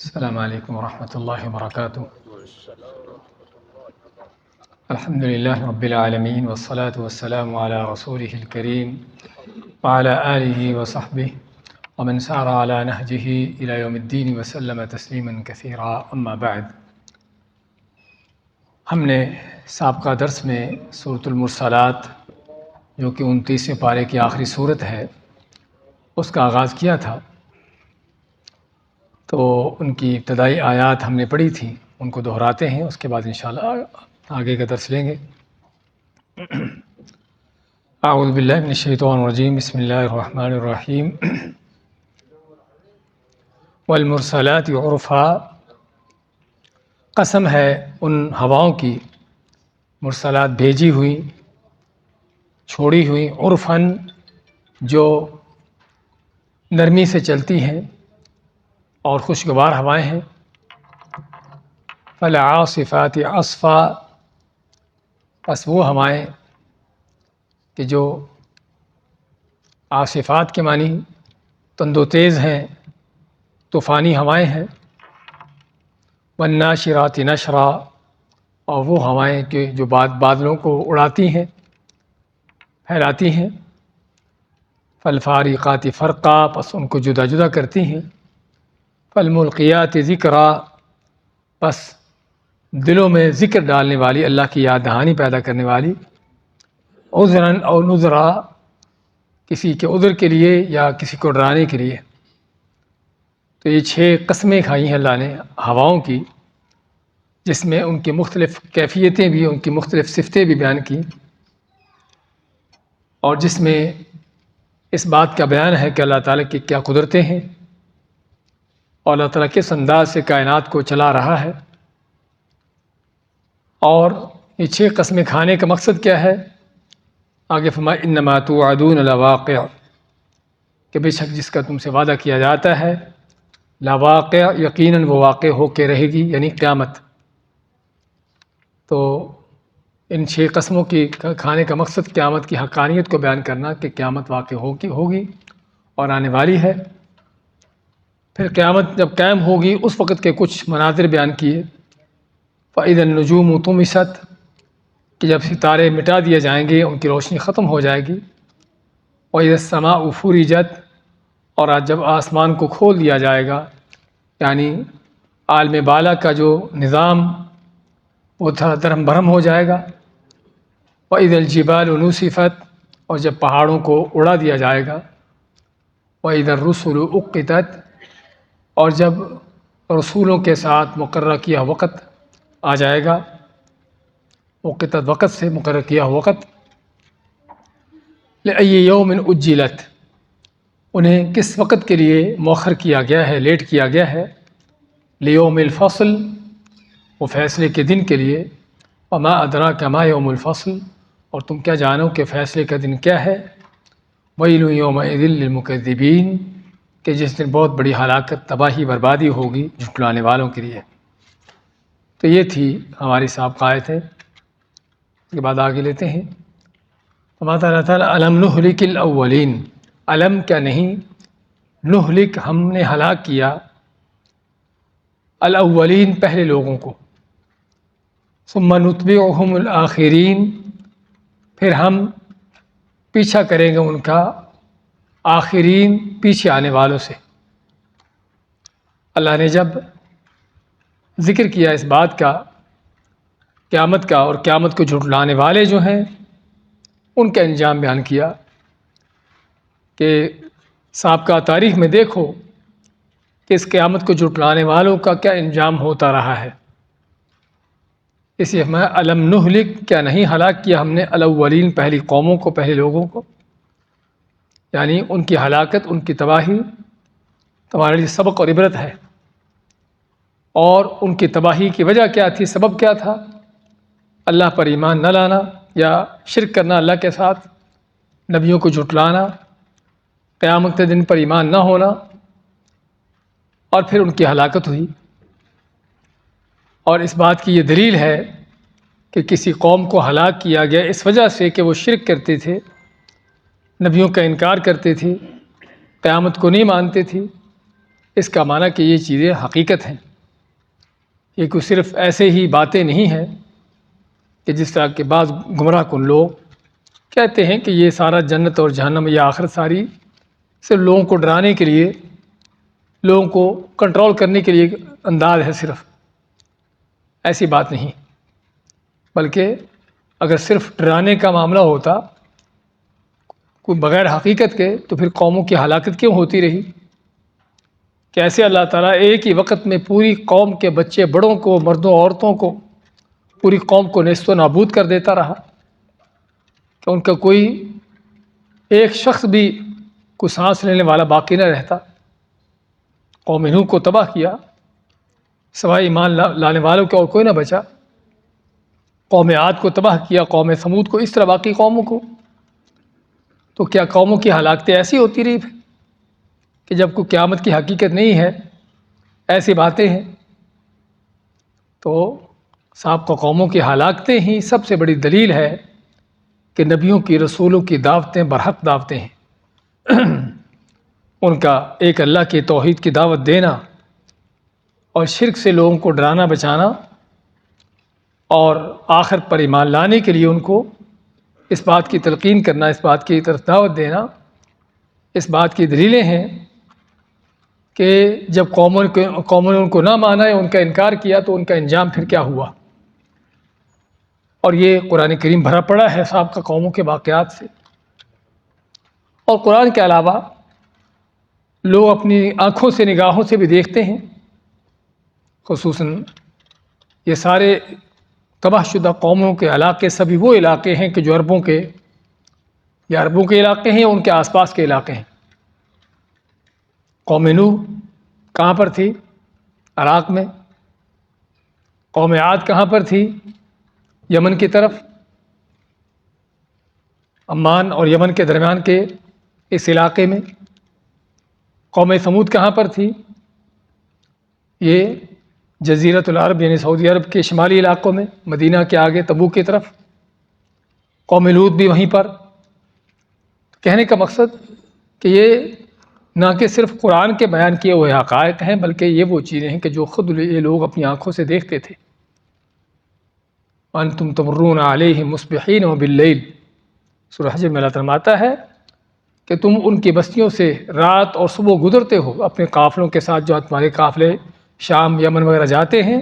السلام علیکم ورحمۃ اللہ وبرکاتہ۔ الحمد للہ رب العالمین والصلاة والسلام علی رسولہ الکریم وعلی آلہ وصحبہ ومن سار علی نہجہ الی یوم الدین وسلم تسلیما کثیرا، اما بعد۔ ہم نے سابقہ درس میں سورۃ المرسلات جو کہ 29ویں پارے کی آخری سورت ہے اس کا آغاز کیا تھا، تو ان کی ابتدائی آیات ہم نے پڑھی تھیں، ان کو دہراتے ہیں، اس کے بعد انشاءاللہ آگے کا درس لیں گے۔ اعوذ باللہ من الشیطان الرجیم، بسم اللہ الرحمن الرحیم۔ والمرسلات عرفا، قسم ہے ان ہواؤں کی، مرسلات بھیجی ہوئی، چھوڑی ہوئی، عرفاً جو نرمی سے چلتی ہیں اور خوشگوار ہوائیں ہیں۔ فالعاصفات عصفا، پس وہ ہوائیں کہ جو عاصفات کے معنی تند و تیز ہیں، طوفانی ہوائیں ہیں۔ والناشرات نشرا، اور وہ ہوائیں کہ جو بادلوں کو اڑاتی ہیں، پھیلاتی ہیں۔ فالفارقات فرقا، پس ان کو جدا جدا کرتی ہیں۔ فالملقیات ذکرا، پس دلوں میں ذکر ڈالنے والی، اللہ کی یاد دہانی پیدا کرنے والی۔ عذراً او نذرا، کسی کے عذر کے لیے یا کسی کو ڈرانے کے لیے۔ تو یہ 6 قسمیں کھائی ہیں اللہ نے ہواؤں کی، جس میں ان کی مختلف کیفیتیں بھی، ان کی مختلف صفتیں بھی بیان کی، اور جس میں اس بات کا بیان ہے کہ اللہ تعالیٰ کی کیا قدرتیں ہیں اور اللہ تعالیٰ کس انداز سے کائنات کو چلا رہا ہے۔ اور یہ 6 قسمیں کھانے کا مقصد کیا ہے؟ آگے فرمایا انما توعدون لواقع، کہ بے شک جس کا تم سے وعدہ کیا جاتا ہے، لواقع، یقیناً وہ واقع ہو کے رہے گی، یعنی قیامت۔ تو ان 6 قسموں کی کھانے کا مقصد قیامت کی حقانیت کو بیان کرنا، کہ قیامت واقع ہوگی اور آنے والی ہے۔ پھر قیامت جب قائم ہوگی اس وقت کے کچھ مناظر بیان کیے۔ فَإِذَا النُّجُومُ طُمِسَتْ، کہ جب ستارے مٹا دیے جائیں گے، ان کی روشنی ختم ہو جائے گی۔ وَإِذَا السَّمَاءُ فُرِجَتْ، اور آج جب آسمان کو کھول دیا جائے گا، یعنی عالم بالا کا جو نظام وہ درہم برہم ہو جائے گا۔ وَإِذَا الْجِبَالُ نُسِفَتْ، اور جب پہاڑوں کو اڑا دیا جائے گا۔ وَإِذَا الرُّسُلُ أُقِّتَتْ، اور جب رسولوں کے ساتھ مقررہ کیا وقت آ جائے گا، وقتت وقت سے مقرر کیا وقت۔ لأي يوم أجلت، انہیں کس وقت کے لیے مؤخر کیا گیا ہے، لیٹ کیا گیا ہے۔ لیوم الفصل، وہ فیصلے کے دن کے لیے۔ وما أدراك ما يوم الفصل، اور تم کیا جانو کہ فیصلے کا دن کیا ہے۔ ويل يومئذ للمكذبين، کہ جس دن بہت بڑی ہلاکت، تباہی، بربادی ہوگی جھٹلانے والوں کے لیے۔ تو یہ تھی ہماری سابقہ آیتیں۔ اس کے بعد آگے لیتے ہیں۔ فرماتا اللہ تعالیٰ الم نہلک الاولین، الم کیا نہیں، نہلک ہم نے ہلاک کیا، الاولین پہلے لوگوں کو، ثم نتبعہم الآخرین، پھر ہم پیچھا کریں گے ان کا، آخرین پیچھے آنے والوں سے۔ اللہ نے جب ذکر کیا اس بات کا، قیامت کا، اور قیامت کو جھٹلانے والے جو ہیں ان کا انجام بیان کیا، کہ سابقہ تاریخ میں دیکھو کہ اس قیامت کو جھٹلانے والوں کا کیا انجام ہوتا رہا ہے۔ اس لیے ہمیں الم نہلک، کیا نہیں ہلاک کیا ہم نے، الاولین پہلی قوموں کو، پہلے لوگوں کو، یعنی ان کی ہلاکت، ان کی تباہی تمہارے لیے سبق اور عبرت ہے۔ اور ان کی تباہی کی وجہ کیا تھی، سبب کیا تھا؟ اللہ پر ایمان نہ لانا، یا شرک کرنا اللہ کے ساتھ، نبیوں کو جھٹلانا، قیامت کے دن پر ایمان نہ ہونا، اور پھر ان کی ہلاکت ہوئی۔ اور اس بات کی یہ دلیل ہے کہ کسی قوم کو ہلاک کیا گیا اس وجہ سے کہ وہ شرک کرتے تھے، نبیوں کا انکار کرتے تھے، قیامت کو نہیں مانتے تھے، اس کا معنی کہ یہ چیزیں حقیقت ہیں، یہ کوئی صرف ایسے ہی باتیں نہیں ہیں کہ جس طرح کے بعض گمراہ کن لوگ کہتے ہیں کہ یہ سارا جنت اور جہنم یا آخرت ساری صرف لوگوں کو ڈرانے کے لیے، لوگوں کو کنٹرول کرنے کے لیے انداز ہے صرف. ایسی بات نہیں، بلکہ اگر صرف ڈرانے کا معاملہ ہوتا کوئی بغیر حقیقت کے تو پھر قوموں کی ہلاکت کیوں ہوتی رہی؟ کیسے اللہ تعالیٰ ایک ہی وقت میں پوری قوم کے بچے بڑوں کو، مردوں عورتوں کو، پوری قوم کو نیست و نابود کر دیتا رہا کہ ان کا کوئی ایک شخص بھی کوئی سانس لینے والا باقی نہ رہتا. قوم نوح کو تباہ کیا، سوائے ایمان لانے والوں کے اور کوئی نہ بچا. قوم عاد کو تباہ کیا، قوم ثمود کو، اس طرح باقی قوموں کو. تو کیا قوموں کی ہلاکتیں ایسی ہوتی رہی کہ جب کوئی قیامت کی حقیقت نہیں ہے، ایسی باتیں ہیں؟ تو سابقہ قوموں کی ہلاکتیں ہی سب سے بڑی دلیل ہے کہ نبیوں کی، رسولوں کی دعوتیں برحق دعوتیں ہیں. ان کا ایک اللہ کی توحید کی دعوت دینا اور شرک سے لوگوں کو ڈرانا بچانا اور آخر پر ایمان لانے کے لیے ان کو اس بات کی تلقین کرنا، اس بات کی طرف دعوت دینا، اس بات کی دلیلیں ہیں کہ جب قوموں نے ان کو نہ مانا یا ان کا انکار کیا تو ان کا انجام پھر کیا ہوا. اور یہ قرآن کریم بھرا پڑا ہے سابقہ قوموں کے واقعات سے. اور قرآن کے علاوہ لوگ اپنی آنکھوں سے، نگاہوں سے بھی دیکھتے ہیں. خصوصاً یہ سارے تباہ شدہ قوموں کے علاقے سبھی وہ علاقے ہیں کہ جو عربوں کے علاقے ہیں، ان کے آس پاس کے علاقے ہیں. قوم نوح کہاں پر تھی؟ عراق میں. قوم عاد کہاں پر تھی؟ یمن کی طرف. عمان اور یمن کے درمیان کے اس علاقے میں. قوم ثمود کہاں پر تھی؟ یہ جزیرۃ العرب یعنی سعودی عرب کے شمالی علاقوں میں، مدینہ کے آگے تبوک کی طرف. قوم لوط بھی وہیں پر. کہنے کا مقصد کہ یہ نہ کہ صرف قرآن کے بیان کیے ہوئے حقائق ہیں، بلکہ یہ وہ چیزیں ہیں کہ جو خود یہ لوگ اپنی آنکھوں سے دیکھتے تھے. وَأَنْتُمْ تَمُرُّونَ عَلَيْهِمْ مُصْبِحِينَ وَبِاللَّيْلِ. سورہ حجر میں اللہ فرماتا ہے کہ تم ان کی بستیوں سے رات اور صبح گزرتے ہو اپنے قافلوں کے ساتھ. جو تمہارے قافلے شام، یمن وغیرہ جاتے ہیں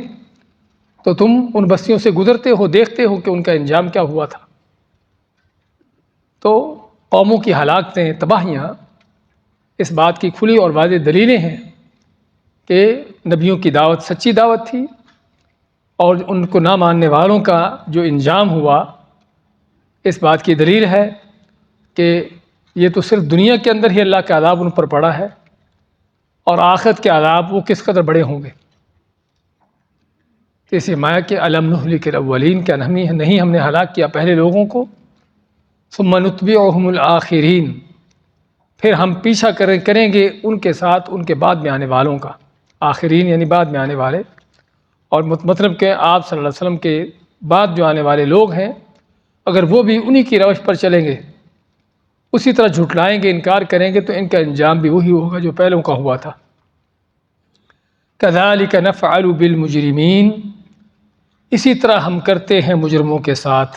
تو تم ان بستیوں سے گزرتے ہو، دیکھتے ہو کہ ان کا انجام کیا ہوا تھا. تو قوموں کی ہلاکتیں، تباہیاں اس بات کی کھلی اور واضح دلیلیں ہیں کہ نبیوں کی دعوت سچی دعوت تھی، اور ان کو نہ ماننے والوں کا جو انجام ہوا اس بات کی دلیل ہے کہ یہ تو صرف دنیا کے اندر ہی اللہ کا عذاب ان پر پڑا ہے، اور آخرت کے عذاب وہ کس قدر بڑے ہوں گے. اسی مایا کہ الم نہلک الاولین، کیا نہیں ہم نے ہلاک کیا پہلے لوگوں کو. ثم نتبعہم الآخرین، پھر ہم پیچھا کریں گے ان کے ساتھ ان کے بعد میں آنے والوں کا. آخرین یعنی بعد میں آنے والے، اور مطلب کہ آپ صلی اللہ علیہ وسلم کے بعد جو آنے والے لوگ ہیں اگر وہ بھی انہی کی روش پر چلیں گے، اسی طرح جھٹلائیں گے، انکار کریں گے، تو ان کا انجام بھی وہی ہوگا جو پہلوں کا ہوا تھا. کذالک نفعل بالمجرمین، اسی طرح ہم کرتے ہیں مجرموں کے ساتھ.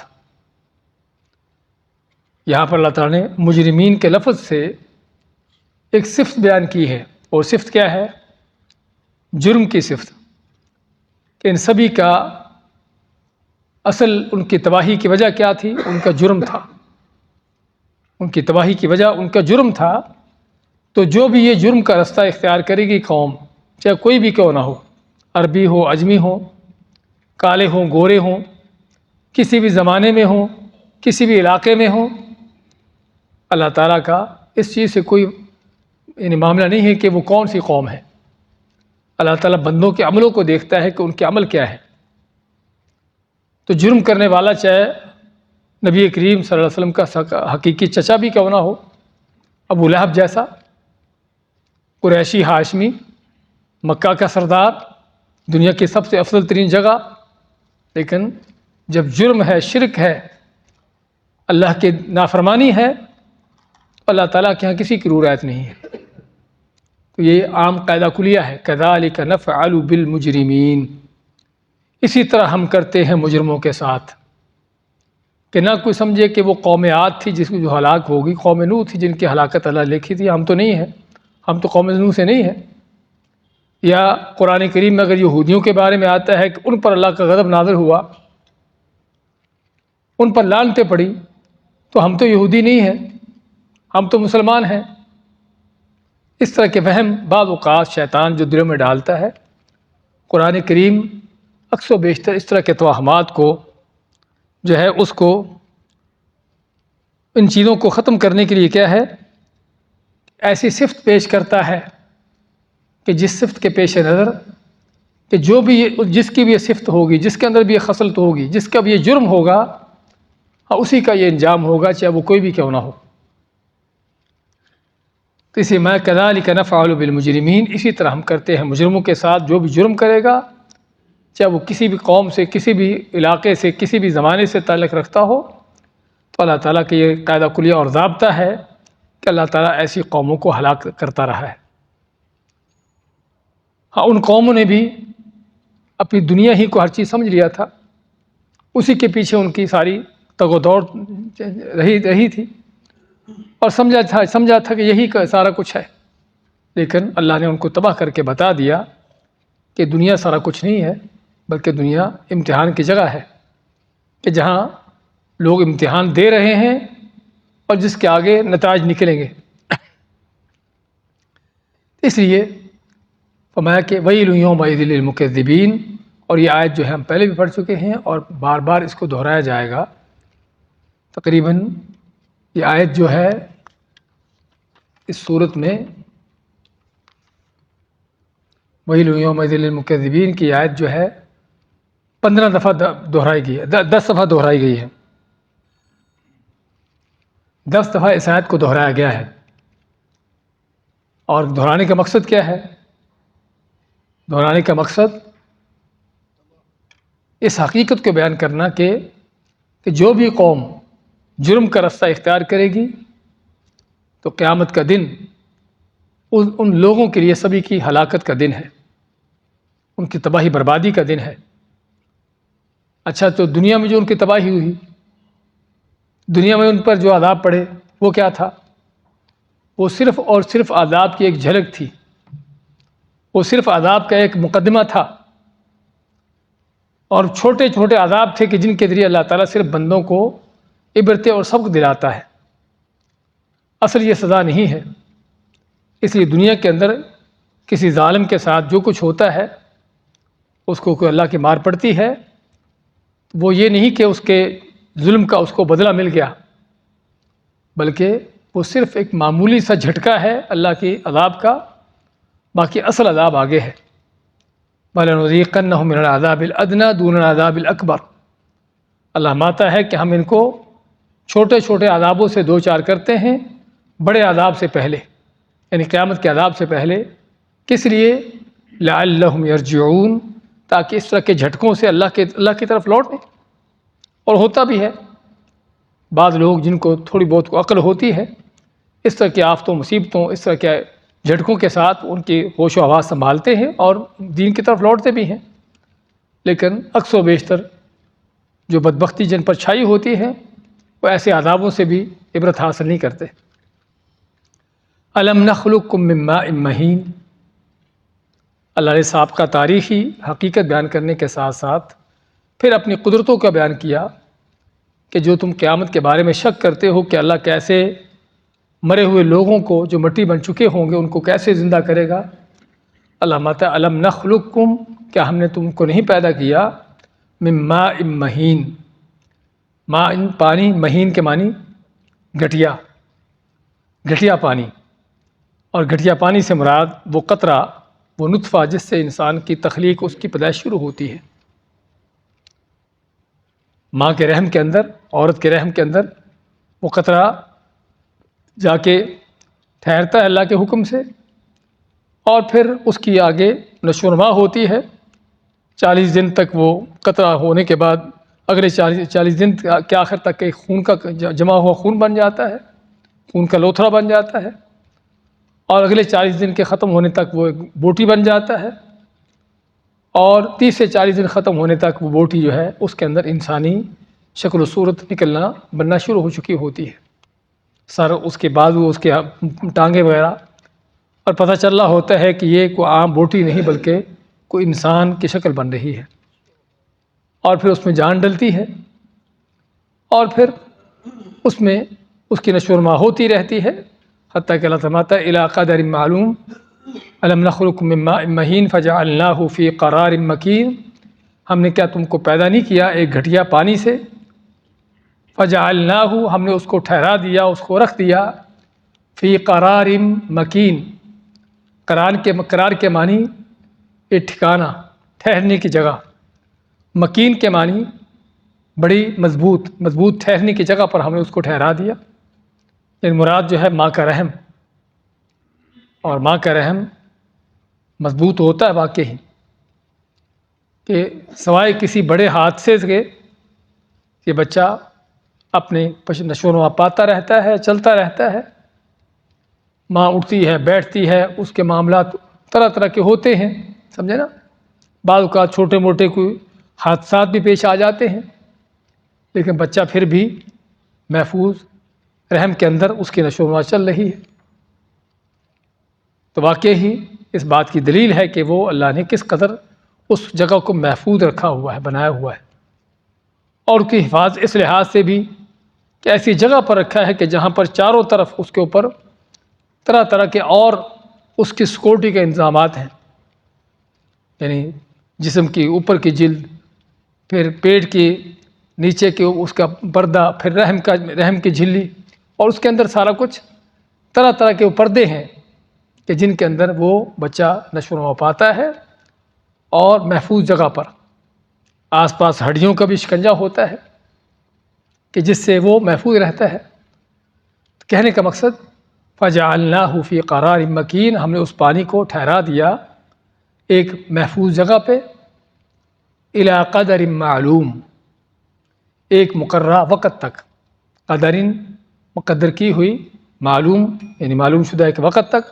یہاں پر اللہ تعالیٰ نے مجرمین کے لفظ سے ایک صفت بیان کی ہے، اور صفت کیا ہے؟ جرم کی صفت. کہ ان سبھی کا اصل ان کی تباہی کی وجہ کیا تھی؟ ان کا جرم تھا. ان کی تباہی کی وجہ ان کا جرم تھا. تو جو بھی یہ جرم کا رستہ اختیار کرے گی قوم، چاہے کوئی بھی کیوں نہ ہو، عربی ہو، عجمی ہو، کالے ہوں، گورے ہوں، کسی بھی زمانے میں ہوں، کسی بھی علاقے میں ہوں، اللہ تعالیٰ کا اس چیز سے کوئی یعنی معاملہ نہیں ہے کہ وہ کون سی قوم ہے. اللہ تعالیٰ بندوں کے عملوں کو دیکھتا ہے کہ ان کے عمل کیا ہے. تو جرم کرنے والا چاہے نبی کریم صلی اللہ علیہ وسلم کا حقیقی چچا بھی کیوں نہ ہو، ابو لہب جیسا قریشی ہاشمی، مکہ کا سردار، دنیا کی سب سے افضل ترین جگہ، لیکن جب جرم ہے، شرک ہے، اللہ کی نافرمانی ہے، اللہ تعالیٰ کے یہاں کسی کی رعایت نہیں ہے. تو یہ عام قاعدہ کلیہ ہے، کذالک نفعل بالمجرمین، اسی طرح ہم کرتے ہیں مجرموں کے ساتھ، کہ نہ کوئی سمجھے کہ وہ قوم عاد تھی جس کی جو ہلاک ہوگی، قوم نوح تھی جن کی ہلاکت اللہ لکھی تھی، ہم تو نہیں ہیں، ہم تو قوم نوح سے نہیں ہیں۔ یا قرآن کریم میں اگر یہودیوں کے بارے میں آتا ہے کہ ان پر اللہ کا غضب نازل ہوا، ان پر لعنتیں پڑی، تو ہم تو یہودی نہیں ہیں، ہم تو مسلمان ہیں۔ اس طرح کے وہم بعض اوقات شیطان جو دلوں میں ڈالتا ہے، قرآن کریم اکثر و بیشتر اس طرح کے توہمات کو جو ہے اس کو، ان چیزوں کو ختم کرنے کے لیے کیا ہے، ایسی صفت پیش کرتا ہے کہ جس صفت کے پیش نظر کہ جس کی بھی یہ صفت ہوگی، جس کے اندر بھی یہ خصلت ہوگی، جس کا بھی یہ جرم ہوگا، اسی کا یہ انجام ہوگا، چاہے وہ کوئی بھی کیوں نہ ہو۔ تو اسی میں کذالک نفعل بالمجرمین، اسی طرح ہم کرتے ہیں مجرموں کے ساتھ، جو بھی جرم کرے گا، چاہے وہ کسی بھی قوم سے، کسی بھی علاقے سے، کسی بھی زمانے سے تعلق رکھتا ہو، تو اللہ تعالیٰ کا یہ قاعدہ کلیہ اور ضابطہ ہے کہ اللہ تعالیٰ ایسی قوموں کو ہلاک کرتا رہا ہے۔ ہاں، ان قوموں نے بھی اپنی دنیا ہی کو ہر چیز سمجھ لیا تھا، اسی کے پیچھے ان کی ساری تگ و دوڑ رہی تھی، اور سمجھا تھا کہ یہی کا سارا کچھ ہے۔ لیکن اللہ نے ان کو تباہ کر کے بتا دیا کہ دنیا سارا کچھ نہیں ہے، بلکہ دنیا امتحان کی جگہ ہے، کہ جہاں لوگ امتحان دے رہے ہیں اور جس کے آگے نتائج نکلیں گے۔ اس لیے فرمایا کہ ویل یومئذ للمکذبین، اور یہ آیت جو ہے ہم پہلے بھی پڑھ چکے ہیں اور بار بار اس کو دہرایا جائے گا۔ تقریباً یہ آیت جو ہے اس صورت میں ویل یومئذ للمکذبین کی آیت جو ہے 15 دفعہ دہرائی گئی ہے، 10 دفعہ دہرائی گئی ہے، 10 دفعہ اس آیت کو دہرایا گیا ہے۔ اور دہرانے کا مقصد کیا ہے؟ دہرانے کا مقصد اس حقیقت کو بیان کرنا کہ جو بھی قوم جرم کا رستہ اختیار کرے گی تو قیامت کا دن ان لوگوں کے لیے سبھی کی ہلاکت کا دن ہے، ان کی تباہی بربادی کا دن ہے۔ اچھا، تو دنیا میں جو ان کی تباہی ہوئی، دنیا میں ان پر جو عذاب پڑے، وہ کیا تھا؟ وہ صرف اور صرف عذاب کی ایک جھلک تھی، وہ صرف عذاب کا ایک مقدمہ تھا، اور چھوٹے چھوٹے عذاب تھے کہ جن کے ذریعے اللہ تعالیٰ صرف بندوں کو عبرتیں اور سبق دلاتا ہے، اصل یہ سزا نہیں ہے۔ اس لیے دنیا کے اندر کسی ظالم کے ساتھ جو کچھ ہوتا ہے، اس کو کوئی اللہ کی مار پڑتی ہے، وہ یہ نہیں کہ اس کے ظلم کا اس کو بدلہ مل گیا، بلکہ وہ صرف ایک معمولی سا جھٹکا ہے اللہ کی عذاب کا، باقی اصل عذاب آگے ہے۔ وَلَنُذِيقَنَّهُم مِّنَ الْعَذَابِ الْأَدْنَىٰ دُونَ الْعَذَابِ الْأَكْبَرِ، اللہ ماتا ہے کہ ہم ان کو چھوٹے چھوٹے عذابوں سے دوچار کرتے ہیں بڑے عذاب سے پہلے، یعنی قیامت کے عذاب سے پہلے۔ کس لیے؟ لَعَلَّهُمْ يَرْجِعُونَ، تاکہ اس طرح کے جھٹکوں سے اللہ کی طرف لوٹیں۔ اور ہوتا بھی ہے، بعض لوگ جن کو تھوڑی بہت عقل ہوتی ہے، اس طرح کی آفتوں، مصیبتوں، اس طرح کے جھٹکوں کے ساتھ ان کی ہوش و حواس سنبھالتے ہیں اور دین کی طرف لوٹتے بھی ہیں، لیکن اکثر و بیشتر جو بدبختی جن پر چھائی ہوتی ہے، وہ ایسے عذابوں سے بھی عبرت حاصل نہیں کرتے۔ أَلَمْ نَخْلُقكُّم مِّن مَّاءٍ مَّهِينٍ، اللہ نے سابقہ تاریخی حقیقت بیان کرنے کے ساتھ ساتھ پھر اپنی قدرتوں کا بیان کیا کہ جو تم قیامت کے بارے میں شک کرتے ہو کہ اللہ کیسے مرے ہوئے لوگوں کو جو مٹی بن چکے ہوں گے ان کو کیسے زندہ کرے گا۔ اللہ ماتا أَلَمْ نَخْلُقكُّم، کیا ہم نے تم کو نہیں پیدا کیا، مِّن مَّاءٍ مَّهِينٍ، ماء پانی، مہین کے معنی گٹھیا، گٹھیا پانی، اور گٹھیا پانی سے مراد وہ قطرہ، وہ نطفہ جس سے انسان کی تخلیق، اس کی پیدائش شروع ہوتی ہے۔ ماں کے رحم کے اندر، عورت کے رحم کے اندر وہ قطرہ جا کے ٹھہرتا ہے اللہ کے حکم سے، اور پھر اس کی آگے نشو و نما ہوتی ہے۔ 40 دن تک وہ قطرہ ہونے کے بعد اگلے 40 دن کے آخر تک ایک خون کا جمع ہوا خون بن جاتا ہے، خون کا لوتھڑا بن جاتا ہے، اور اگلے 40 دن کے ختم ہونے تک وہ ایک بوٹی بن جاتا ہے، اور 30 سے 40 دن ختم ہونے تک وہ بوٹی جو ہے اس کے اندر انسانی شکل و صورت بننا شروع ہو چکی ہوتی ہے، سر، اس کے بازو، اس کے ٹانگیں وغیرہ، اور پتہ چل رہا ہوتا ہے کہ یہ کوئی عام بوٹی نہیں بلکہ کوئی انسان کی شکل بن رہی ہے، اور پھر اس میں جان ڈلتی ہے، اور پھر اس میں اس کی نشو و نما ہوتی رہتی ہے، حتیٰ کہ اللہ فرماتا ہے الی قدر معلوم الم نخلقکم من ماء مہین فجعلناہ فی قرار مکین، ہم نے کیا تم کو پیدا نہیں کیا ایک گھٹیا پانی سے، فجعلناہ، ہم نے اس کو ٹھہرا دیا، اس کو رکھ دیا، فی قرار مکین، قرار کے معنی ایک ٹھکانہ، ٹھہرنے کی جگہ، مکین کے معنی بڑی مضبوط ٹھہرنے کی جگہ پر ہم نے اس کو ٹھہرا دیا۔ یعنی مراد جو ہے ماں کا رحم، اور ماں کا رحم مضبوط ہوتا ہے واقعی، کہ سوائے کسی بڑے حادثے کے یہ بچہ اپنے نشو و نما پاتا رہتا ہے، چلتا رہتا ہے، ماں اٹھتی ہے، بیٹھتی ہے، اس کے معاملات طرح طرح کے ہوتے ہیں، سمجھے نا، بعض اوقات چھوٹے موٹے کوئی حادثات بھی پیش آ جاتے ہیں، لیکن بچہ پھر بھی محفوظ رحم کے اندر اس کی نشو و نما چل رہی ہے۔ تو واقعی ہی اس بات کی دلیل ہے کہ وہ اللہ نے کس قدر اس جگہ کو محفوظ رکھا ہوا ہے، بنایا ہوا ہے، اور اس کی حفاظت اس لحاظ سے بھی کہ ایسی جگہ پر رکھا ہے کہ جہاں پر چاروں طرف اس کے اوپر طرح طرح کے اور اس کی سیکورٹی کے انتظامات ہیں، یعنی جسم کی اوپر کی جلد، پھر پیٹ کی نیچے کے اس کا پردہ، پھر رحم کی جھلی، اور اس کے اندر سارا کچھ طرح طرح کے پردے ہیں کہ جن کے اندر وہ بچہ نشو و نما پاتا ہے، اور محفوظ جگہ پر، آس پاس ہڈیوں کا بھی شکنجہ ہوتا ہے کہ جس سے وہ محفوظ رہتا ہے۔ کہنے کا مقصد فجعلناہ فی قرار مکین، ہم نے اس پانی کو ٹھہرا دیا ایک محفوظ جگہ پہ، الی قدر معلوم، ایک مقررہ وقت تک، قدرن مقدر کی ہوئی، معلوم یعنی معلوم شدہ ایک وقت تک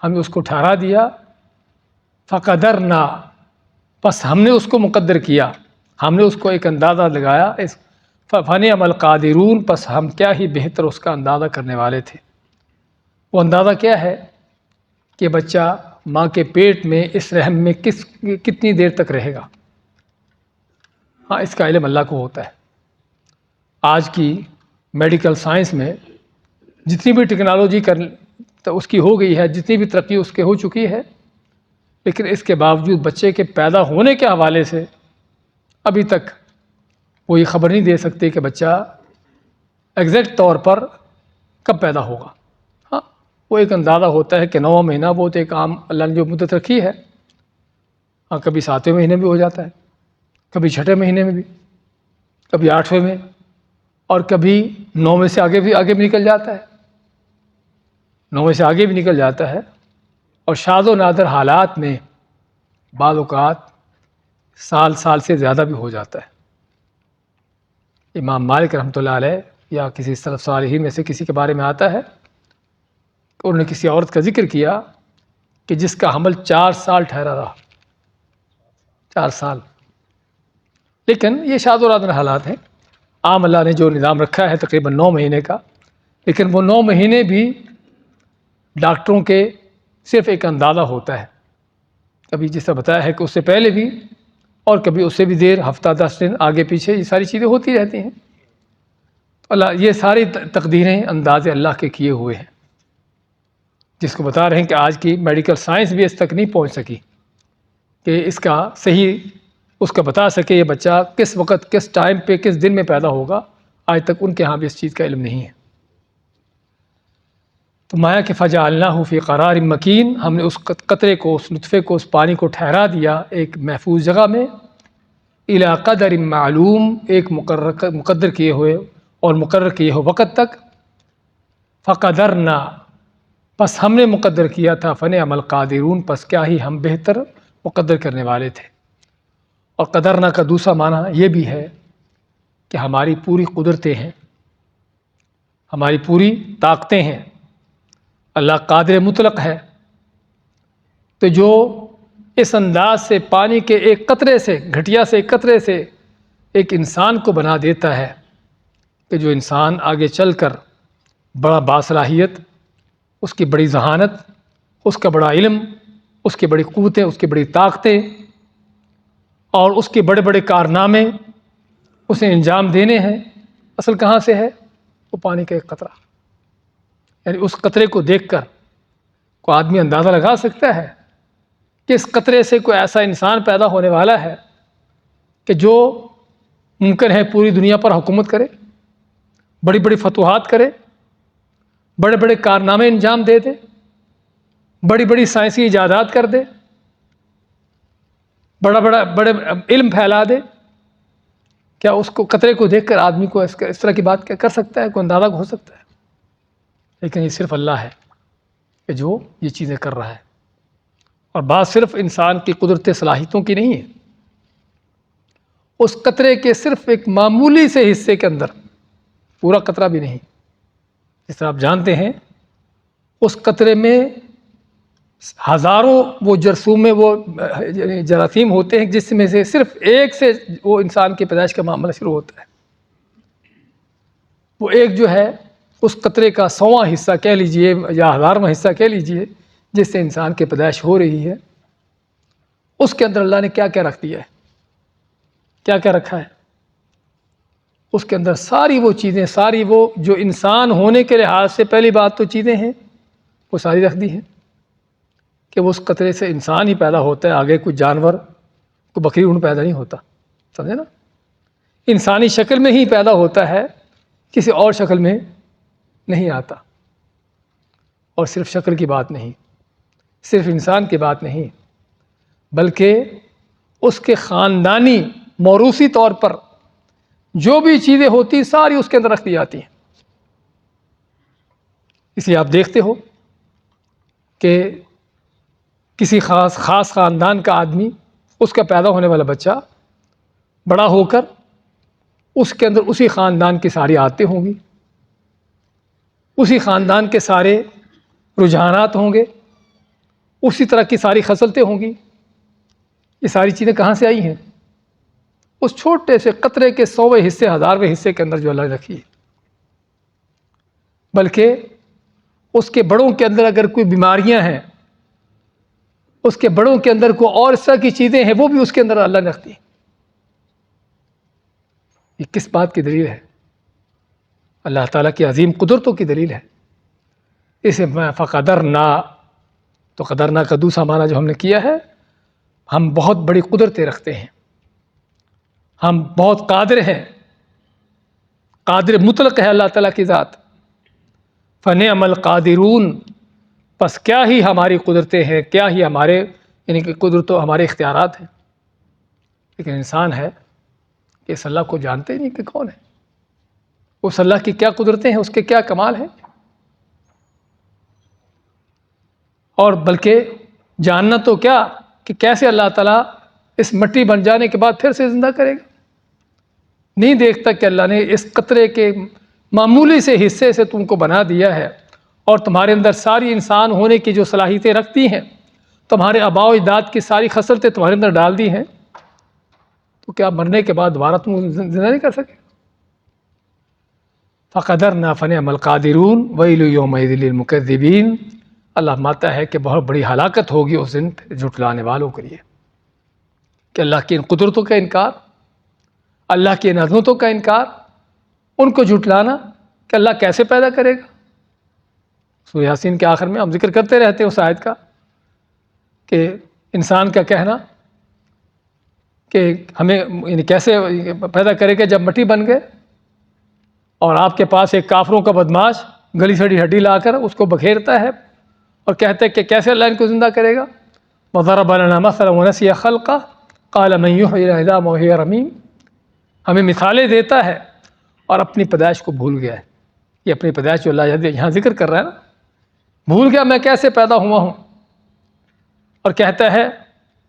ہم نے اس کو ٹھہرا دیا، فقدرنا، پس ہم نے اس کو مقدر کیا، ہم نے اس کو ایک اندازہ لگایا، فنعم القادرون، پس ہم کیا ہی بہتر اس کا اندازہ کرنے والے تھے۔ وہ اندازہ کیا ہے کہ بچہ ماں کے پیٹ میں اس رحم میں کتنی دیر تک رہے گا، ہاں اس کا علم اللہ کو ہوتا ہے۔ آج کی میڈیکل سائنس میں جتنی بھی ٹیکنالوجی اس کی ہو گئی ہے، جتنی بھی ترقی اس کے ہو چکی ہے، لیکن اس کے باوجود بچے کے پیدا ہونے کے حوالے سے ابھی تک وہ یہ خبر نہیں دے سکتے کہ بچہ ایگزیکٹ طور پر کب پیدا ہوگا۔ ہاں وہ ایک اندازہ ہوتا ہے کہ 9واں مہینہ وہ تو ایک عام اللہ نے جو مدت رکھی ہے، ہاں کبھی 7ویں مہینے میں ہو جاتا ہے، کبھی 6ٹھے مہینے میں بھی، کبھی 8ویں میں، اور کبھی 9ویں سے آگے بھی نکل جاتا ہے، 9ویں سے آگے بھی نکل جاتا ہے، اور شاذ و نادر حالات میں بعض اوقات سال سے زیادہ بھی ہو جاتا ہے۔ امام مالک رحمۃ اللہ علیہ یا کسی سلف صالحین میں سے کسی کے بارے میں آتا ہے کہ انہوں نے کسی عورت کا ذکر کیا کہ جس کا حمل 4 سال ٹھہرا رہا، 4 سال، لیکن یہ شاذ و نادر حالات ہیں۔ عام اللہ نے جو نظام رکھا ہے تقریباً 9 مہینے کا، لیکن وہ 9 مہینے بھی ڈاکٹروں کے صرف ایک اندازہ ہوتا ہے، کبھی جس طرح بتایا ہے کہ اس سے پہلے بھی، اور کبھی اس سے بھی دیر، ہفتہ 10 دن آگے پیچھے، یہ ساری چیزیں ہوتی رہتی ہیں۔ اللہ، یہ ساری تقدیریں انداز اللہ کے کیے ہوئے ہیں، جس کو بتا رہے ہیں کہ آج کی میڈیکل سائنس بھی اس تک نہیں پہنچ سکی کہ اس کا صحیح اس کا بتا سکے یہ بچہ کس وقت، کس ٹائم پہ، کس دن میں پیدا ہوگا، آج تک ان کے ہاں بھی اس چیز کا علم نہیں ہے۔ تو مایا کہ فجعلناہ فی قرار مکین، ہم نے اس قطرے کو، اس نطفے کو، اس پانی کو ٹھہرا دیا ایک محفوظ جگہ میں، الی قدر معلوم، ایک مقدر کیے ہوئے اور مقرر کیے ہوئے وقت تک، فقدرنا، پس ہم نے مقدر کیا تھا، فنعم القادرون، پس کیا ہی ہم بہتر مقدر کرنے والے تھے۔ اور قدرنا کا دوسرا معنی یہ بھی ہے کہ ہماری پوری قدرتیں ہیں، ہماری پوری طاقتیں ہیں، اللہ قادر مطلق ہے، تو جو اس انداز سے پانی کے ایک قطرے سے، گھٹیا سے ایک قطرے سے ایک انسان کو بنا دیتا ہے کہ جو انسان آگے چل کر بڑا باصلاحیت، اس کی بڑی ذہانت، اس کا بڑا علم، اس کی بڑی قوتیں، اس کی بڑی طاقتیں اور اس کے بڑے بڑے کارنامے اسے انجام دینے ہیں، اصل کہاں سے ہے؟ وہ پانی کا ایک قطرہ۔ یعنی اس قطرے کو دیکھ کر کوئی آدمی اندازہ لگا سکتا ہے کہ اس قطرے سے کوئی ایسا انسان پیدا ہونے والا ہے کہ جو ممکن ہے پوری دنیا پر حکومت کرے، بڑی بڑی فتوحات کرے، بڑے بڑے کارنامے انجام دے دے، بڑی بڑی سائنسی ایجادات کر دے، بڑے علم پھیلا دے۔ کیا اس کو قطرے کو دیکھ کر آدمی کو اس طرح کی بات کر سکتا ہے؟ کوئی اندازہ ہو سکتا ہے؟ لیکن یہ صرف اللہ ہے کہ جو یہ چیزیں کر رہا ہے، اور بات صرف انسان کی قدرت صلاحیتوں کی نہیں ہے، اس قطرے کے صرف ایک معمولی سے حصے کے اندر، پورا قطرہ بھی نہیں، جس طرح آپ جانتے ہیں اس قطرے میں ہزاروں وہ جرثومے، وہ جراثیم ہوتے ہیں جس میں سے صرف ایک سے وہ انسان کی پیدائش کا معاملہ شروع ہوتا ہے۔ وہ ایک جو ہے اس قطرے کا 100واں حصہ کہہ لیجئے یا 1000واں حصہ کہہ لیجئے جس سے انسان کی پیدائش ہو رہی ہے، اس کے اندر اللہ نے کیا کیا رکھ دیا ہے؟ کیا کیا رکھا ہے؟ اس کے اندر ساری وہ چیزیں، ساری وہ جو انسان ہونے کے لحاظ سے پہلی بات تو چیزیں ہیں وہ ساری رکھ دی ہیں کہ وہ اس قطرے سے انسان ہی پیدا ہوتا ہے، آگے کوئی جانور، کوئی بکری اونٹ پیدا نہیں ہوتا، سمجھے نا؟ انسانی شکل میں ہی پیدا ہوتا ہے، کسی اور شکل میں نہیں آتا۔ اور صرف شکل کی بات نہیں، صرف انسان کی بات نہیں، بلکہ اس کے خاندانی موروثی طور پر جو بھی چیزیں ہوتی ساری اس کے اندر رکھ دی جاتی ہیں۔ اس لیے آپ دیکھتے ہو کہ کسی خاص خاندان کا آدمی، اس کا پیدا ہونے والا بچہ بڑا ہو کر اس کے اندر اسی خاندان کی ساری عادتیں ہوں گی، اسی خاندان کے سارے رجحانات ہوں گے، اسی طرح کی ساری خصلتیں ہوں گی۔ یہ ساری چیزیں کہاں سے آئی ہیں؟ اس چھوٹے سے قطرے کے 100ویں حصے، 1000ویں حصے کے اندر جو اللہ نے رکھی ہے۔ بلکہ اس کے بڑوں کے اندر اگر کوئی بیماریاں ہیں، اس کے بڑوں کے اندر کوئی اور اس طرح کی چیزیں ہیں، وہ بھی اس کے اندر اللہ نے رکھتی ہیں۔ یہ کس بات کی دلیل ہے؟ اللہ تعالیٰ کی عظیم قدرتوں کی دلیل ہے۔ اسے فقدرنا، تو قدرنا کا دوسرا معنی جو ہم نے کیا ہے، ہم بہت بڑی قدرتیں رکھتے ہیں، ہم بہت قادر ہیں، قادر مطلق ہے اللہ تعالیٰ کی ذات۔ فنعم القادرون، پس کیا ہی ہماری قدرتیں ہیں، کیا ہی ہمارے یعنی کہ قدرتوں، ہمارے اختیارات ہیں۔ لیکن انسان ہے کہ اس اللہ کو جانتے ہی نہیں کہ کون ہے، اس اللہ کی کیا قدرتیں ہیں، اس کے کیا کمال ہیں، اور بلکہ جاننا تو کیا کہ کیسے اللہ تعالیٰ اس مٹی بن جانے کے بعد پھر سے زندہ کرے گا۔ نہیں دیکھتا کہ اللہ نے اس قطرے کے معمولی سے حصے سے تم کو بنا دیا ہے، اور تمہارے اندر ساری انسان ہونے کی جو صلاحیتیں رکھتی ہیں، تمہارے آباء و اجداد کی ساری خصلتیں تمہارے اندر ڈال دی ہیں، تو کیا مرنے کے بعد دوبارہ تم زندہ نہیں کر سکے؟ فقدرنا فنعم القادرون ویل یومئذ للمکذبین۔ اللہ ماتا ہے کہ بہت بڑی ہلاکت ہوگی اس دن جھٹلانے والوں کے لیے، کہ اللہ کی ان قدرتوں کا انکار، اللہ کی ان عظمتوں کا انکار، ان کو جھٹلانا کہ اللہ کیسے پیدا کرے گا۔ سورہ یاسین کے آخر میں ہم ذکر کرتے رہتے ہیں اس آیت کا، کہ انسان کا کہنا کہ ہمیں یعنی کیسے پیدا کرے گا جب مٹی بن گئے، اور آپ کے پاس ایک کافروں کا بدماش گلی سڑی ہڈی لا کر اس کو بکھیرتا ہے اور کہتے ہیں کہ کیسے اللہ ان کو زندہ کرے گا۔ وَضَرَبَ لَنَا مَثَلًا وَنَسِيَ خَلْقَهُ قَالَ مَن يُحْيِي الْعِظَامَ وَهِيَ رَمِيمٌ۔ ہمیں مثالیں دیتا ہے اور اپنی پیدائش کو بھول گیا ہے۔ یہ اپنی پیدائش جو اللہ یہاں ذکر کر رہا ہے نا، بھول گیا میں کیسے پیدا ہوا ہوں، اور کہتا ہے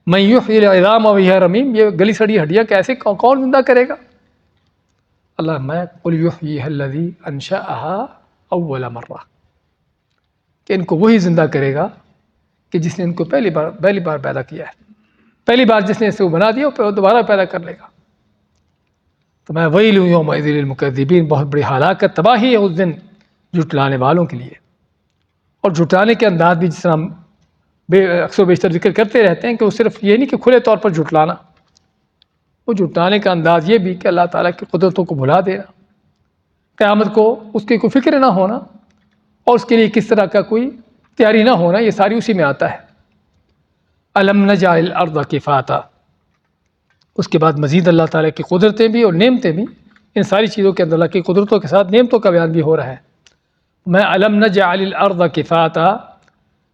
مَن يُحْيِي الْعِظَامَ وَهِيَ رَمِيمٌ، یہ گلی سڑی ہڈیاں کیسے کون زندہ کرے گا؟ اللہ میں قُلْ يُحْيِيهَا الَّذِي أَنشَأَهَا أَوَّلَ مَرَّةٍ، کہ ان کو وہی زندہ کرے گا کہ جس نے ان کو پہلی بار پیدا کیا ہے. پہلی بار جس نے اسے بنا دیا وہ دوبارہ پیدا کر لے گا. تو میں ویل یومئذ للمکذبین، بہت بڑی ہلاکت، تباہی ہے اس دن جھٹلانے والوں کے لیے. اور جھٹلانے کے انداز بھی جس طرح ہم اکثر و بیشتر ذکر کرتے رہتے ہیں کہ وہ صرف یہ نہیں کہ کھلے طور پر جھٹلانا، وہ جھٹلانے کا انداز یہ بھی کہ اللہ تعالیٰ کی قدرتوں کو بھلا دینا، قیامت کو اس کی کوئی فکر نہ ہونا اور اس کے لیے کس طرح کا کوئی تیاری نہ ہونا، یہ ساری اسی میں آتا ہے. الم نجعل الارض کفاتا. اس کے بعد مزید اللہ تعالیٰ کی قدرتیں بھی اور نعمتیں بھی، ان ساری چیزوں کے اندر اللہ کی قدرتوں کے ساتھ نعمتوں کا بیان بھی ہو رہا ہے. میں الم نجعل الارض کفاتا،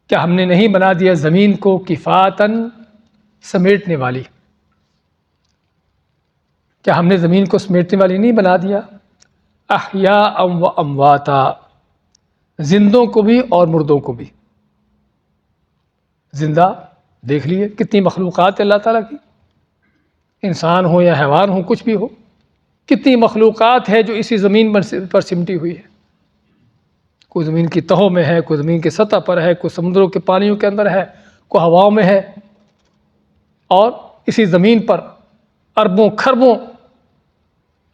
کیا ہم نے نہیں بنا دیا زمین کو کفاتن، سمیٹنے والی؟ کیا ہم نے زمین کو سمیٹنے والی نہیں بنا دیا؟ احیاء و امواتا، زندوں کو بھی اور مردوں کو بھی. زندہ دیکھ لیے کتنی مخلوقات ہے اللہ تعالیٰ کی، انسان ہو یا حیوان ہو، کچھ بھی ہو، کتنی مخلوقات ہے جو اسی زمین پر سمٹی ہوئی ہے. کوئی زمین کی تہوں میں ہے، کوئی زمین کی سطح پر ہے، کوئی سمندروں کے پانیوں کے اندر ہے، کوئی ہواؤں میں ہے. اور اسی زمین پر اربوں کھربوں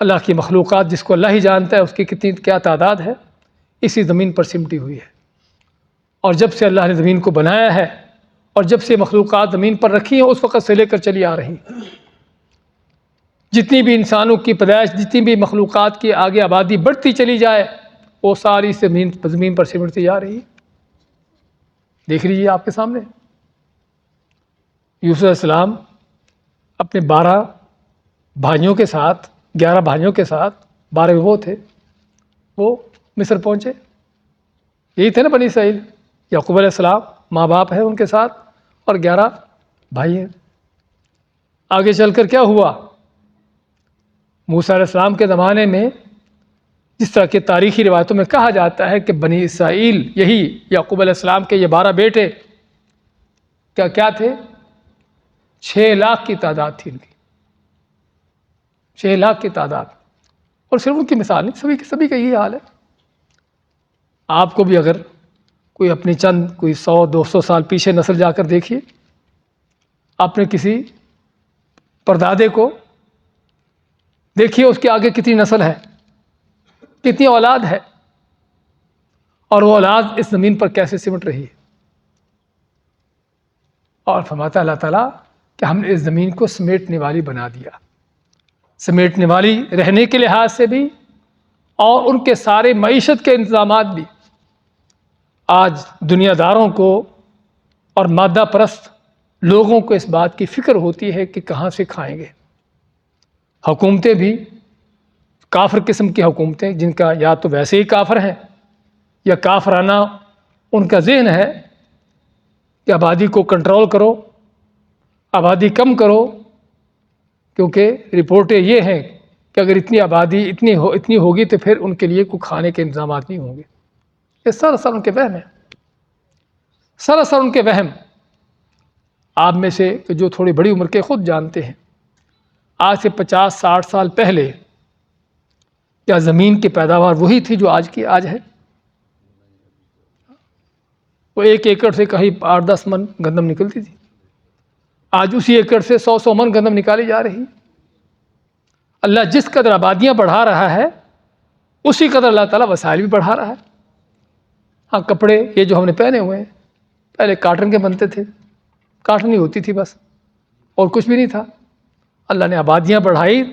اللہ کی مخلوقات، جس کو اللہ ہی جانتا ہے اس کی کتنی کیا تعداد ہے، اسی زمین پر سمٹی ہوئی ہے. اور جب سے اللہ نے زمین کو بنایا ہے اور جب سے مخلوقات زمین پر رکھی ہیں اس وقت سے لے کر چلی آ رہی ہیں. جتنی بھی انسانوں کی پیدائش، جتنی بھی مخلوقات کی آگے آبادی بڑھتی چلی جائے، وہ ساری زمین پر سمٹتی جا رہی ہے. دیکھ لیجیے آپ کے سامنے یوسف علیہ السلام اپنے 12 بھائیوں کے ساتھ، 11 بھائیوں کے ساتھ، 12 وہ تھے، وہ مصر پہنچے. یہی تھے نا بنی اسرائیل. یعقوب علیہ السلام ماں باپ ہے ان کے ساتھ اور 11 بھائی ہیں. آگے چل کر کیا ہوا؟ موسیٰ علیہ السلام کے زمانے میں جس طرح کی تاریخی روایتوں میں کہا جاتا ہے کہ بنی اسرائیل، یہی یعقوب علیہ السلام کے یہ 12 بیٹے کیا تھے؟ 6 لاکھ کی تعداد تھی ان کی. 6 لاکھ کی تعداد. اور صرف ان کی مثال نہیں، سبھی کا یہی حال ہے. آپ کو بھی اگر کوئی اپنی چند کوئی 100-200 سال پیچھے نسل جا کر دیکھیے، آپ نے کسی پردادے کو دیکھیے، اس کے آگے کتنی نسل ہے، کتنی اولاد ہے، اور وہ اولاد اس زمین پر کیسے سمٹ رہی ہے. اور فرماتا اللہ تعالیٰ کہ ہم نے اس زمین کو سمیٹنے والی بنا دیا. سمیٹنے والی رہنے کے لحاظ سے بھی اور ان کے سارے معیشت کے انتظامات بھی. آج دنیا داروں کو اور مادہ پرست لوگوں کو اس بات کی فکر ہوتی ہے کہ کہاں سے کھائیں گے. حکومتیں بھی کافر قسم کی حکومتیں، جن کا یا تو ویسے ہی کافر ہیں یا کافرانہ ان کا ذہن ہے کہ آبادی کو کنٹرول کرو، آبادی کم کرو، کیونکہ رپورٹیں یہ ہیں کہ اگر اتنی آبادی اتنی ہوگی تو پھر ان کے لیے کوئی کھانے کے انتظامات نہیں ہوں گے. یہ سراسر ان کے وہم ہے، سراسر ان کے وہم. آپ میں سے جو تھوڑی بڑی عمر کے خود جانتے ہیں، آج سے 50-60 سال پہلے کیا زمین کی پیداوار وہی تھی جو آج ہے؟ وہ 1 ایکڑ سے کہیں 8-10 من گندم نکلتی تھی. آج اسی ایکڑ سے 100 من گندم نکالی جا رہی. اللہ جس قدر آبادیاں بڑھا رہا ہے اسی قدر اللہ تعالیٰ وسائل بھی بڑھا رہا ہے. ہاں، کپڑے یہ جو ہم نے پہنے ہوئے ہیں پہلے کاٹن کے بنتے تھے، کاٹن ہی ہوتی تھی بس، اور کچھ بھی نہیں تھا. اللہ نے آبادیاں بڑھائی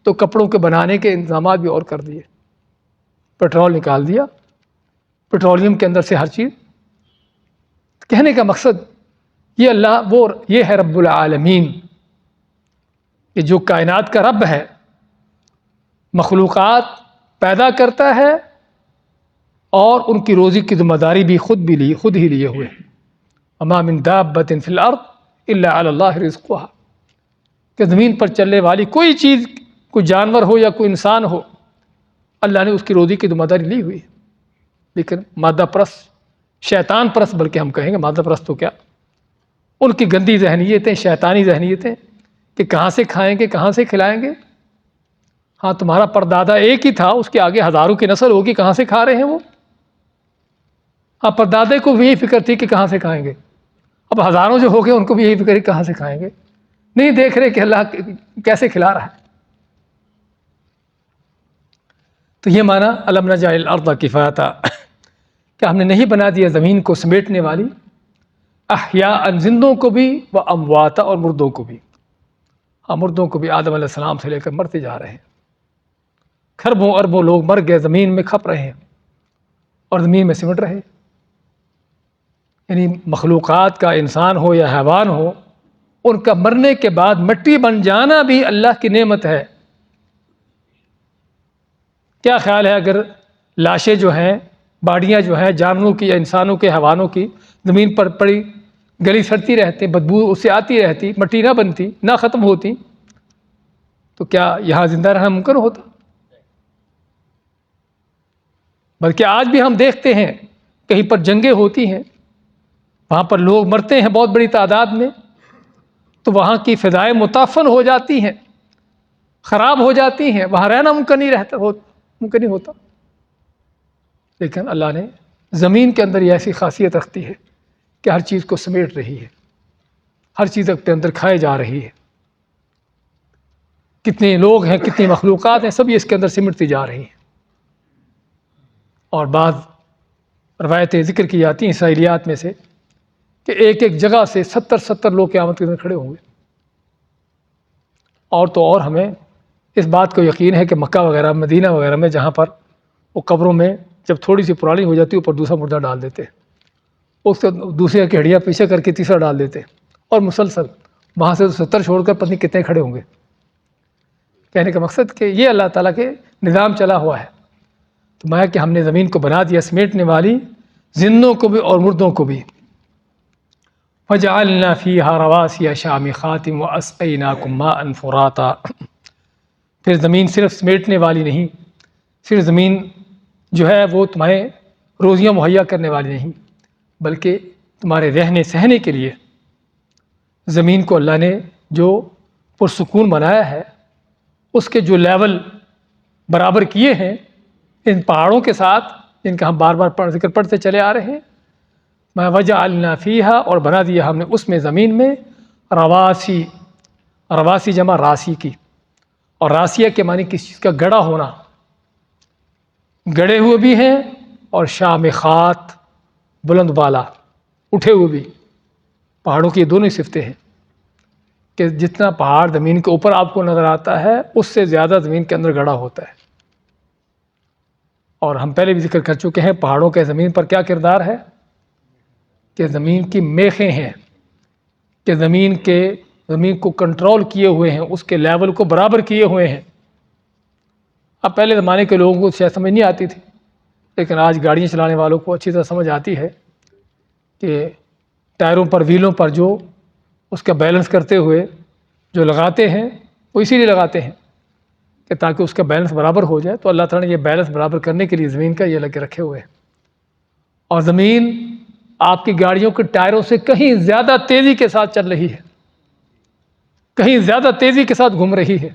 تو کپڑوں کے بنانے کے انتظامات بھی اور کر دیے. پیٹرول نکال دیا، پیٹرولیم کے اندر سے ہر چیز. کہنے کا مقصد یہ ہے رب العالمین، کہ جو کائنات کا رب ہے، مخلوقات پیدا کرتا ہے اور ان کی روزی کی ذمہ داری بھی خود ہی لیے ہوئے. وما من دابۃ فی الارض الا علی اللہ رزقها، کہ زمین پر چلنے والی کوئی چیز، کوئی جانور ہو یا کوئی انسان ہو، اللہ نے اس کی روزی کی ذمہ داری لی ہوئی ہے. لیکن مادہ پرست، شیطان پرست بلکہ ہم کہیں گے، مادہ پرست تو کیا، ان کی گندی ذہنیتیں، شیطانی ذہنیتیں کہ کہاں سے کھائیں گے، کہاں سے کھلائیں گے. ہاں، تمہارا پردادا ایک ہی تھا، اس کے آگے ہزاروں کی نسل ہوگی، کہاں سے کھا رہے ہیں وہ؟ ہاں پردادے کو بھی یہی فکر تھی کہ کہاں سے کھائیں گے، اب ہزاروں جو ہو گئے ان کو بھی یہی فکر ہے کہاں سے کھائیں گے، نہیں دیکھ رہے کہ اللہ کیسے کھلا رہا ہے۔ تو یہ معنی الم نجعل الارض کفاتا، کہ ہم نے نہیں بنا دیا زمین کو سمیٹنے والی، احیاء زندوں کو بھی و امواتا اور مردوں کو بھی۔ ہاں مردوں کو بھی آدم علیہ السلام سے لے کر مرتے جا رہے ہیں، کھربوں اربوں لوگ مر گئے، زمین میں کھپ رہے ہیں اور زمین میں سمٹ رہے۔ یعنی مخلوقات کا انسان ہو یا حیوان ہو، ان کا مرنے کے بعد مٹی بن جانا بھی اللہ کی نعمت ہے۔ کیا خیال ہے اگر لاشیں جو ہیں، باڈیاں جو ہیں جانوروں کی یا انسانوں کے حیوانوں کی زمین پر پڑی گلی سڑتی رہتی، بدبو اس سے آتی رہتی، مٹی نہ بنتی، نہ ختم ہوتی، تو کیا یہاں زندہ رہنا ممکن ہوتا؟ بلکہ آج بھی ہم دیکھتے ہیں کہیں پر جنگیں ہوتی ہیں، وہاں پر لوگ مرتے ہیں بہت بڑی تعداد میں، تو وہاں کی فضائیں متعفن ہو جاتی ہیں، خراب ہو جاتی ہیں، وہاں رہنا ممکن نہیں ہوتا۔ لیکن اللہ نے زمین کے اندر یہ ایسی خاصیت رکھتی ہے کہ ہر چیز کو سمیٹ رہی ہے، ہر چیز اپنے اندر کھائے جا رہی ہے۔ کتنے لوگ ہیں، کتنی مخلوقات ہیں، سب یہ اس کے اندر سمٹتی جا رہی ہیں۔ اور بعض روایتیں ذکر کی جاتی ہیں اسرائیلیات میں سے کہ ایک ایک جگہ سے 70 لوگ قیامت کے دن کھڑے ہوں گے۔ اور تو اور ہمیں اس بات کو یقین ہے کہ مکہ وغیرہ، مدینہ وغیرہ میں جہاں پر وہ قبروں میں جب تھوڑی سی پرانی ہو جاتی ہے اوپر دوسرا مردہ ڈال دیتے، اس سے دوسرے کی ہڈیاں پیچھے کر کے تیسرا ڈال دیتے، اور مسلسل وہاں سے 70 چھوڑ کر پتہ نہیں کتنے کھڑے ہوں گے۔ کہنے کا مقصد کہ یہ اللہ تعالیٰ کے نظام چلا ہوا ہے۔ تو میں کہ ہم نے زمین کو بنا دیا سمیٹنے والی، زندوں کو بھی اور مردوں کو بھی۔ وَجَعَلْنَا فِيهَا رَوَاسِيَ شَامِخَاتٍ وَأَسْقَيْنَاكُم مَّاءً فُرَاتًا۔ پھر زمین صرف سمیٹنے والی نہیں، صرف زمین جو ہے وہ تمہیں روزیاں مہیا کرنے والی نہیں، بلکہ تمہارے رہنے سہنے کے لیے زمین کو اللہ نے جو پرسکون بنایا ہے، اس کے جو لیول برابر کیے ہیں ان پہاڑوں کے ساتھ، جن کا ہم بار بار ذکر پڑھتے چلے آ رہے ہیں۔ میں وجعلنا فیہا، اور بنا دیا ہم نے اس میں زمین میں رواسی، رواسی جمع راسی کی، اور راسیہ کے معنی کسی چیز کا گڑا ہونا، گڑے ہوئے بھی ہیں، اور شامخات بلند بالا اٹھے ہوئے بھی۔ پہاڑوں کی یہ دونوں صفتیں ہیں کہ جتنا پہاڑ زمین کے اوپر آپ کو نظر آتا ہے اس سے زیادہ زمین کے اندر گڑا ہوتا ہے۔ اور ہم پہلے بھی ذکر کر چکے ہیں پہاڑوں کے زمین پر کیا کردار ہے، کہ زمین کی میخیں ہیں، کہ زمین کو کنٹرول کیے ہوئے ہیں، اس کے لیول کو برابر کیے ہوئے ہیں۔ اب پہلے زمانے کے لوگوں کو شاید سمجھ نہیں آتی تھی، لیکن آج گاڑیاں چلانے والوں کو اچھی طرح سمجھ آتی ہے کہ ٹائروں پر، ویلوں پر جو اس کا بیلنس کرتے ہوئے جو لگاتے ہیں، وہ اسی لیے لگاتے ہیں کہ تاکہ اس کا بیلنس برابر ہو جائے۔ تو اللہ تعالیٰ نے یہ بیلنس برابر کرنے کے لیے زمین کا یہ لگ کے رکھے ہوئے ہیں۔ اور زمین آپ کی گاڑیوں کے ٹائروں سے کہیں زیادہ تیزی کے ساتھ چل رہی ہے، کہیں زیادہ تیزی کے ساتھ گھوم رہی ہے،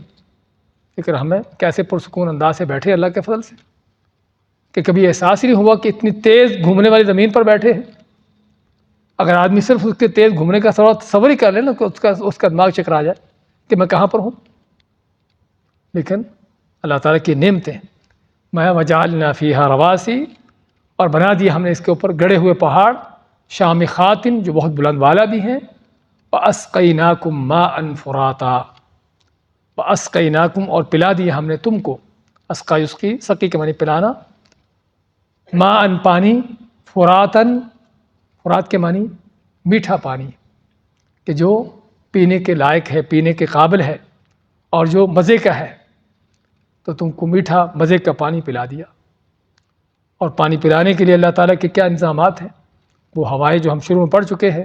لیکن ہمیں کیسے پرسکون انداز سے بیٹھے اللہ کے فضل سے کہ کبھی احساس ہی نہیں ہوا کہ اتنی تیز گھومنے والی زمین پر بیٹھے ہیں۔ اگر آدمی صرف اس کے تیز گھومنے کا تصور ہی کر لے نا کہ اس کا دماغ چکرا جائے کہ میں کہاں پر ہوں۔ لیکن اللہ تعالیٰ کی نعمتیں، میں وجعلنا فیہا رواسی، اور بنا دیا ہم نے اس کے اوپر گڑے ہوئے پہاڑ، شامخات جو بہت بلند والا بھی ہیں، وَأَسْقَيْنَاكُم مَّاءً فُرَاتًا، وَأَسْقَيْنَاكُم، اور پلا دیا ہم نے تم کو، اسقا یسقی، سقی کے معنی پلانا، ماءً پانی، فراتن، فرات کے معنی میٹھا پانی، کہ جو پینے کے لائق ہے، پینے کے قابل ہے اور جو مزے کا ہے، تو تم کو میٹھا مزے کا پانی پلا دیا۔ اور پانی پلانے کے لیے اللہ تعالیٰ کے کیا انتظامات ہیں، وہ ہوائیں جو ہم شروع میں پڑھ چکے ہیں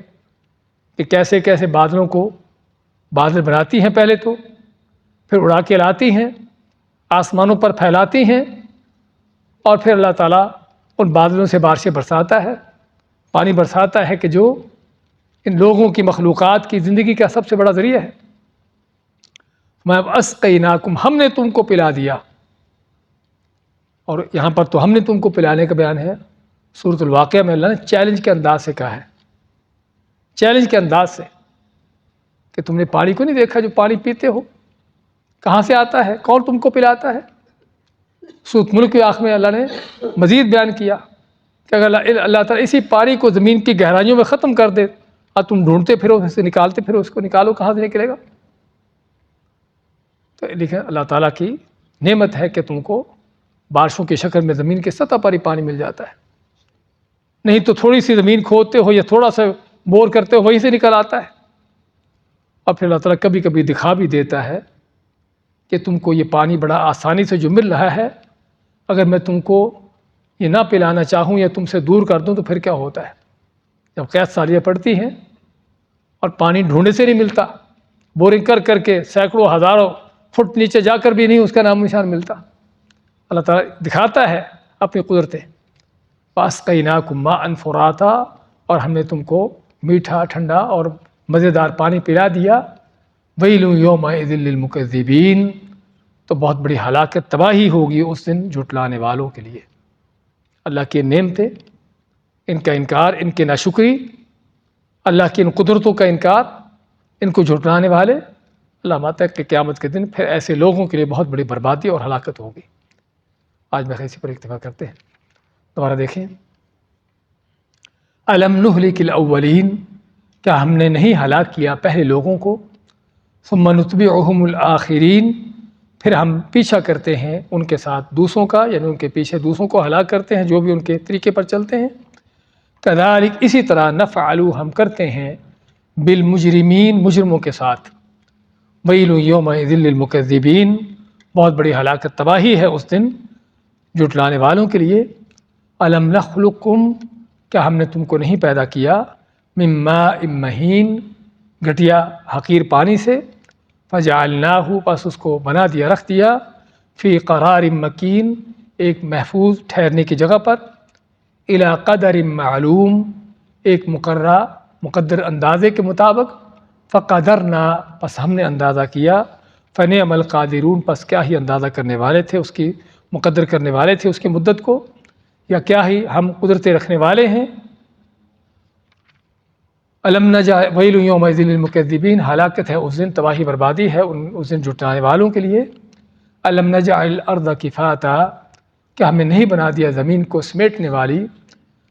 کہ کیسے کیسے بادلوں کو بادل بناتی ہیں پہلے تو، پھر اڑا کے لاتی ہیں، آسمانوں پر پھیلاتی ہیں، اور پھر اللہ تعالیٰ ان بادلوں سے بارشیں برساتا ہے، پانی برساتا ہے کہ جو ان لوگوں کی مخلوقات کی زندگی کا سب سے بڑا ذریعہ ہے۔ میں اسقیناکم، ہم نے تم کو پلا دیا، اور یہاں پر تو ہم نے تم کو پلانے کا بیان ہے، سورۃ الواقعہ میں اللہ نے چیلنج کے انداز سے کہا ہے، چیلنج کے انداز سے کہ تم نے پانی کو نہیں دیکھا جو پانی پیتے ہو، کہاں سے آتا ہے، کون تم کو پلاتا ہے۔ سورۃ ملک کے آخر میں اللہ نے مزید بیان کیا کہ اگر اللہ تعالیٰ اسی پانی کو زمین کی گہرائیوں میں ختم کر دے اور تم ڈھونڈتے پھرو اس سے نکالتے پھرو، اس کو نکالو، کہاں سے نکلے گا؟ تو لیکن اللہ تعالیٰ کی نعمت ہے کہ تم کو بارشوں کی شکل میں زمین کی سطح پر ہی پانی مل جاتا ہے، نہیں تو تھوڑی سی زمین کھودتے ہو یا تھوڑا سا بور کرتے ہو وہیں سے نکل آتا ہے۔ اور پھر اللہ تعالیٰ کبھی کبھی دکھا بھی دیتا ہے کہ تم کو یہ پانی بڑا آسانی سے جو مل رہا ہے، اگر میں تم کو یہ نہ پلانا چاہوں یا تم سے دور کر دوں تو پھر کیا ہوتا ہے؟ جب قحط سالیاں پڑتی ہیں اور پانی ڈھونڈے سے نہیں ملتا، بورنگ کر کر کے سینکڑوں ہزاروں فٹ نیچے جا کر بھی نہیں اس کا نام نشان ملتا، اللہ تعالیٰ دکھاتا ہے اپنی قدرتیں۔ وَأَسْقَيْنَاكُم مَاءً فُرَاتًا، اور ہم نے تم کو میٹھا ٹھنڈا اور مزیدار پانی پلا دیا۔ وَيْلٌ يَوْمَئِذٍ لِّلْمُكَذِّبِينَ، تو بہت بڑی ہلاکت تباہی ہوگی اس دن جھٹلانے والوں کے لیے۔ اللہ کی نعمتیں، ان کا انکار، ان کی ناشکری، اللہ کی ان قدرتوں کا انکار، ان کو جھٹلانے والے، اللہ ماتا کہ قیامت کے دن پھر ایسے لوگوں کے لیے بہت بڑی بربادی اور ہلاکت ہوگی۔ آج میں اسی پر اکتفا کرتے ہیں، دوبارہ دیکھیں۔ الم نہلک الاولین، کیا ہم نے نہیں ہلاک کیا پہلے لوگوں کو، ثم نتبعہم الآخرین، پھر ہم پیچھا کرتے ہیں ان کے ساتھ دوسروں کا، یعنی ان کے پیچھے دوسروں کو ہلاک کرتے ہیں جو بھی ان کے طریقے پر چلتے ہیں۔ کذالک، اسی طرح، نفعل، ہم کرتے ہیں، بالمجرمین، مجرموں کے ساتھ۔ ویل یومئذ للمکذبین، بہت بڑی ہلاکت تباہی ہے اس دن جھٹلانے والوں کے لیے۔ الم نخلقکم، کیا ہم نے تم کو نہیں پیدا کیا، من ماء مہین، گھٹیا حقیر پانی سے، فجعلناہ، پس اس کو بنا دیا، رکھ دیا، فی قرار مکین، ایک محفوظ ٹھہرنے کی جگہ پر، الی قدر معلوم، ایک مقدر اندازے کے مطابق، فقدرنا، پس ہم نے اندازہ کیا، فنعم القادرون، پس کیا ہی اندازہ کرنے والے تھے اس کی، مقدر کرنے والے تھے اس کی مدت کو، یا کیا ہی ہم قدرتیں رکھنے والے ہیں۔ الم نجعل، ویل یومئذ للمکذبین، ہلاکت ہے اس دن، تباہی بربادی ہے اس دن جھٹلانے والوں کے لیے۔ الم نجعل الارض کفاتا، کیا ہم نے نہیں بنا دیا زمین کو سمیٹنے والی،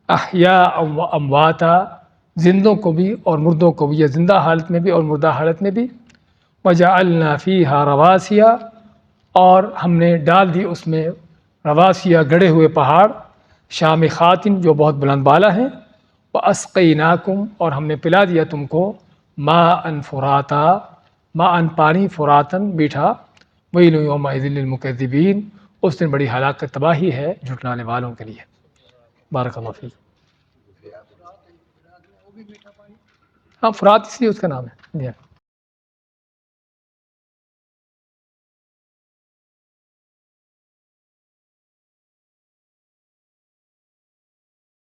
احیاء و امواتا، زندوں کو بھی اور مردوں کو بھی، یا زندہ حالت میں بھی اور مردہ حالت میں بھی، وجعلنا فیہا رواسیا، اور ہم نے ڈال دی اس میں رواسیا، گڑے ہوئے پہاڑ، شامخات، جو بہت بلند بالا ہیں، واسقیناکم، اور ہم نے پلا دیا تم کو، ماء فراتا، ماء پانی، فراتن میٹھا، ویل یومئذ للمکذبین، اس دن بڑی ہلاکت تباہی ہے جھٹلانے والوں کے لیے۔ بارک اللہ فیک۔ ہاں، فرات اس لیے اس کا نام ہے۔